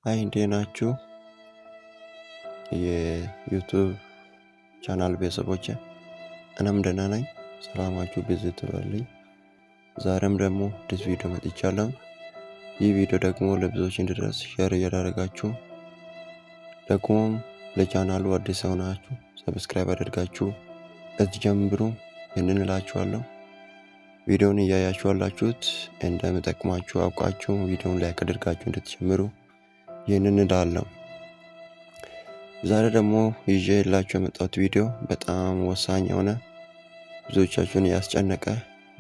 አይ እንዴት ናችሁ? የዩቱብ ቻናል ቤተሰቦቼ እኔም ደህና ነኝ። ሰላማችሁ ብዝት ይበልልኝ። ዛሬም ደግሞ አዲስ ቪዲዮ መጥቻለሁ። ይህ ቪዲዮ ደግሞ ለብዙዎች እንዲደርስ ሼር እያደረጋችሁ ደግሞም ለቻናሉ አዲስ ሆናችሁ ሰብስክራይብ አድርጋችሁ ጀምሩ ይህንን እላችኋለሁ። ቪዲዮውን እያያችሁ ያላችሁት እንደሚጠቅማችሁ አውቃችሁ ቪዲዮውን ላይክ አድርጋችሁ እንድትጀምሩ ይህንን እላለሁ። ዛሬ ደግሞ ይዤላችሁ የመጣሁት ቪዲዮ በጣም ወሳኝ የሆነ ብዙዎቻችሁን ያስጨነቀ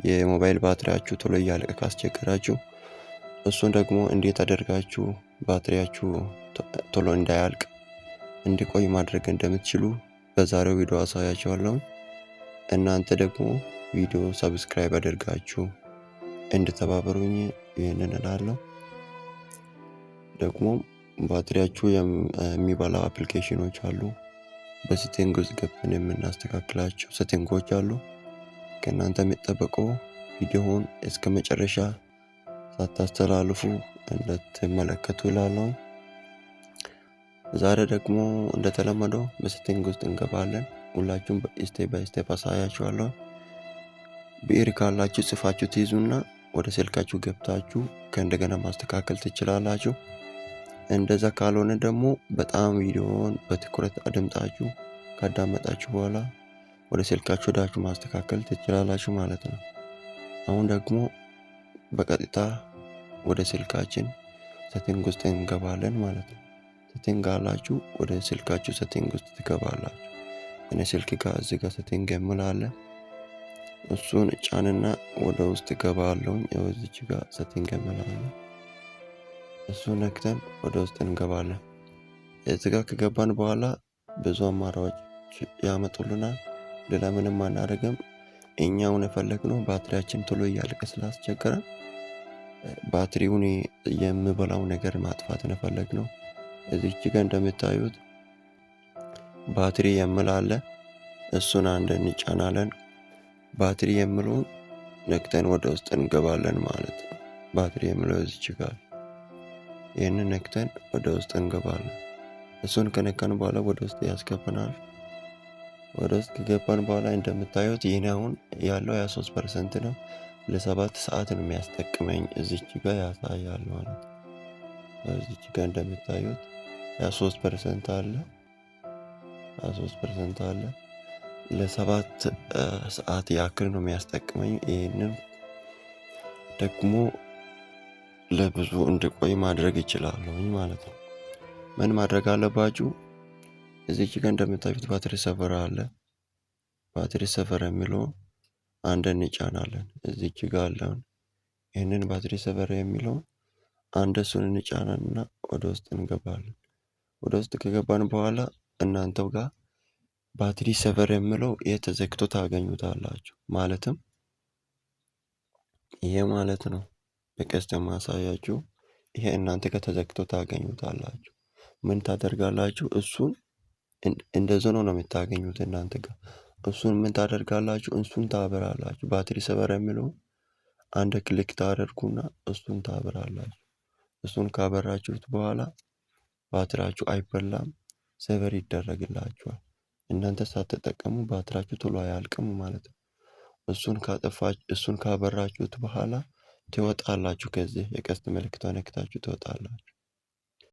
የሞባይል ባትሪያችሁ ቶሎ እያለቀ ካስቸገራችሁ እሱን ደግሞ እንዴት አደርጋችሁ ባትሪያችሁ ቶሎ እንዳያልቅ እንዲቆይ ማድረግ እንደምትችሉ በዛሬው ቪዲዮ አሳያችኋለሁ። እናንተ ደግሞ ቪዲዮ ሰብስክራይብ አድርጋችሁ እንድተባበሩኝ ይህንን እላለሁ። ደግሞ ባትሪያችሁ የሚበላ አፕሊኬሽኖች አሉ። በሴቲንግ ውስጥ ገብተን የምናስተካክላቸው ሴቲንጎች አሉ። ከእናንተ የሚጠበቀው ቪዲዮውን እስከ መጨረሻ ሳታስተላልፉ እንድትመለከቱ እላለሁ። ዛሬ ደግሞ እንደተለመደው በሴቲንግ ውስጥ እንገባለን። ሁላችሁም ስቴፕ ባይ ስቴፕ አሳያችኋለሁ። ብዕር ካላችሁ ጽፋችሁ ትይዙና ወደ ስልካችሁ ገብታችሁ ከእንደገና ማስተካከል ትችላላችሁ። እንደዛ ካልሆነ ደግሞ በጣም ቪዲዮውን በትኩረት አድምጣችሁ ካዳመጣችሁ በኋላ ወደ ስልካችሁ ሄዳችሁ ማስተካከል ትችላላችሁ ማለት ነው። አሁን ደግሞ በቀጥታ ወደ ስልካችን ሴቲንግ ውስጥ እንገባለን ማለት ነው። ሴቲንግ አላችሁ ወደ ስልካችሁ ሴቲንግ ውስጥ ትገባላችሁ። እኔ ስልክ ጋር እዚህ ጋር ሴቲንግ የምላለ እሱን ጫንና ወደ ውስጥ ገባለሁ። እዚች ጋር ሴቲንግ የምላለ እሱን ነክተን ወደ ውስጥ እንገባለን። እዚህ ጋር ከገባን በኋላ ብዙ አማራጮች ያመጡልናል። ሌላ ምንም አናደርግም። እኛውን የፈለግነው ባትሪያችን ቶሎ እያለቀ ስላስቸገረን ባትሪውን የሚበላው ነገር ማጥፋት የፈለግነው። እዚች ጋር እንደምታዩት ባትሪ የምላለ እሱን አንድ እንጫናለን። ባትሪ የምለውን ነክተን ወደ ውስጥ እንገባለን ማለት ነው። ባትሪ የምለው እዚች ጋር ይህንን ነክተን ወደ ውስጥ እንገባለን። እሱን ከነካን በኋላ ወደ ውስጥ ያስገባናል። ወደ ውስጥ ከገባን በኋላ እንደምታዩት ይህን አሁን ያለው 23% ነው። ለ7 ሰዓት ነው የሚያስጠቅመኝ። እዚች ጋር ያሳያል ማለት ነው። እዚች ጋር እንደምታዩት 23% አለ 23% አለ። ለ7 ሰዓት ያክል ነው የሚያስጠቅመኝ። ይህንን ደግሞ ለብዙ እንዲቆይ ማድረግ ይችላለሁ ማለት ነው። ምን ማድረግ አለባችሁ? እዚች ጋር እንደምታዩት ባትሪ ሰፈር አለ። ባትሪ ሰፈር የሚለው አንድ እንጫናለን። እዚች ጋር አለውን ይህንን ባትሪ ሰፈር የሚለው አንድ እሱን እንጫናልና ወደ ውስጥ እንገባለን። ወደ ውስጥ ከገባን በኋላ እናንተው ጋር ባትሪ ሰፈር የሚለው የተዘግቶ ታገኙታላችሁ። ማለትም ይሄ ማለት ነው። በቀስት ማሳያችሁ ይሄ እናንተ ጋር ተዘግቶ ታገኙታላችሁ። ምን ታደርጋላችሁ? እሱን እንደዚህ ነው የምታገኙት እናንተ ጋር። እሱን ምን ታደርጋላችሁ? እሱን ታበራላችሁ። ባትሪ ሰፈር የሚለው አንድ ክሊክ ታደርጉና እሱን ታበራላችሁ። እሱን ካበራችሁት በኋላ ባትሪያችሁ አይበላም፣ ሰቨር ይደረግላችኋል። እናንተ ሳትጠቀሙ ባትሪያችሁ ቶሎ አያልቅም ማለት ነው። እሱን ካበራችሁት በኋላ ትወጣላችሁ። ከዚህ የቀስት ምልክቷን ነክታችሁ ትወጣላችሁ።